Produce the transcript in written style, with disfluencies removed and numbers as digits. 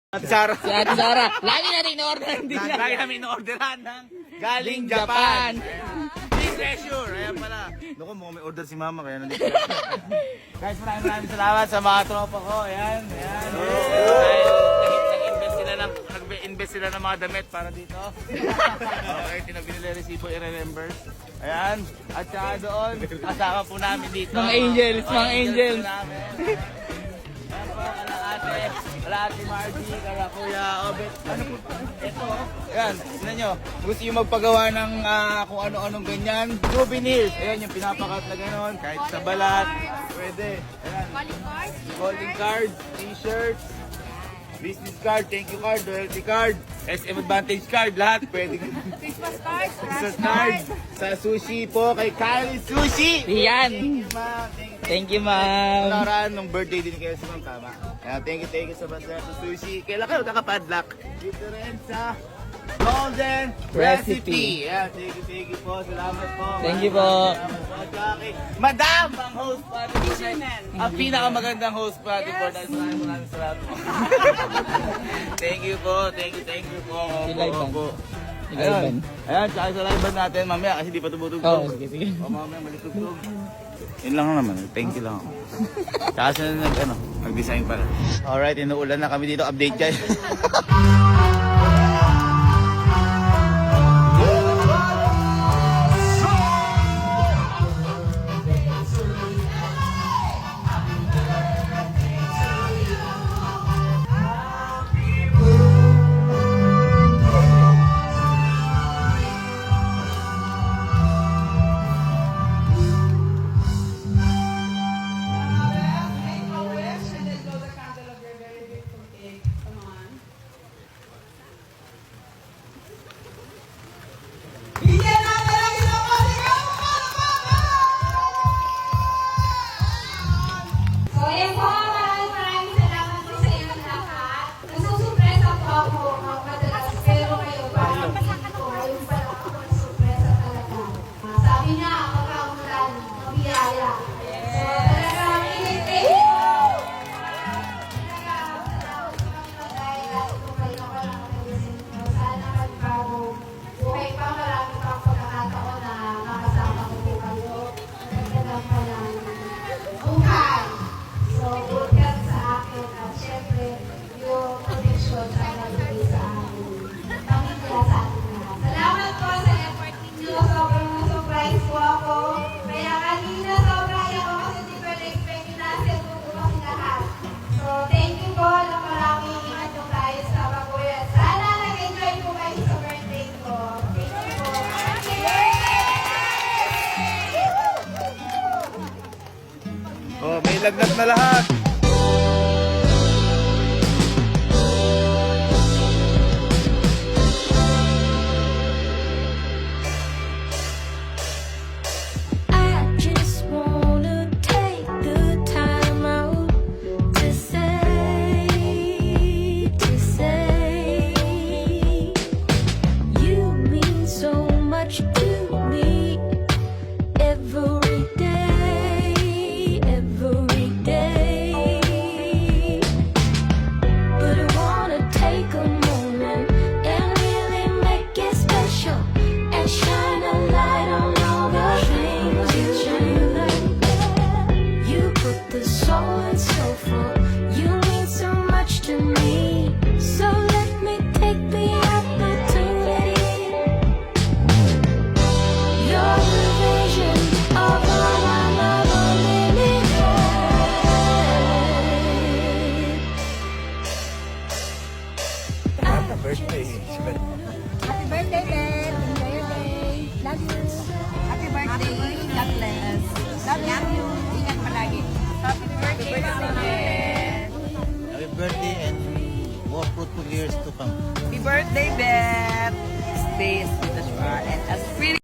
Sara. Si Ate Sara. Lagi natin in-order din na. Lagi namin in-orderan ng galing Japan. Big treasure. Ayan pala. Naku, mukhang may order si mama kaya nandito. Guys, maraming salamat sa mga tropa ko. Ayan. Ayan. Nag-invest sila ng mga damit para dito. Okay, tinabinili resibo i-remember. Ayan. At saka doon, kasama po namin dito. Mga angels, mga angels. Wala ate Margie, kala Kuya Obet. Ano po? Ito, ayan, tignan nyo. Gusto nyo magpagawa ng kung ano-anong ganyan. Souvenirs. Ayan, yung pinapakat na gano'n. Kahit sa balat. Pwede. Ayan. Calling cards, t-shirts, business card, thank you card, loyalty card, SM Advantage card, lahat pwede. Christmas cards, Christmas card. Sa sushi po, kay Kylie Sushi. Yan. Ma'am, Thank you, ma'am. Nakaraan nung birthday din kayo sa ma'am, tama. Thank you sa Bansa sa Sushi. Kailan kayo kakapadlock? Dito rin sa Golden Recipe. Yeah, thank you po. Salamat po. Thank you po. Salamat po, Jackie. Madam, ang host po. Ang pinakamagandang host po natin po. Maraming salamat po. Thank you po. Thank you po. Live band. Ayun. Ayun, tsaka sa live band natin mamaya kasi di pa tumutugtog. Oo, sige. Mamaya malitugtog. Yun lang naman, thank you lang ako. Tsaka sila nag-design pala. Alright, inuulan na kami dito, update guys. So, ayan po, maraming salamat po sa inyong lahat. Nasusurpresa po ako madalas, pero kayo parang hindi ko. Ngayon pa lang ako nasusurpresa talaga. Sabi niya, pagkaumulan, mabiyaya. So, talagang inintay ko. Talagang salamat po kami dahil lahat po kayo walang nagising nyo. Sana magbago. Buhay pa, marami pang pagkakataon na makasama ko po kayo. Nagdagang pa lang. Buhay! So, good ka sa akin at syempre, yung connection sa nalagay sa akin. Pamilya sa atin lahat. Salamat po sa effort ninyo. Sobrang na-surprise po ako. Kaya kanina sobrang ako kasi hindi ko na-expect na-set po kasi lahat. So, thank you po. Maraming ingat po tayo sa pag-uwi. Sana nag-enjoy po kayo sa birthday ko. Thank you po. Happy birthday! Oh, may lagnat na lahat. I just wanna take the time out to say you mean so much to me every day, every day. But I wanna take a moment and really make it special and shine a light on all the things you like. You put the soul in soulful. You mean so much to me. So let me take the opportunity. You're the vision of all I love unlimited. Happy birthday. Happy birthday, Ben! Enjoy your day. Love you. Happy birthday. God bless. Love you. Ingat palagi. Happy birthday, Mama Ben! Happy birthday and more fruitful years to come. Happy birthday, Ben! Stay as sweet as you are and as pretty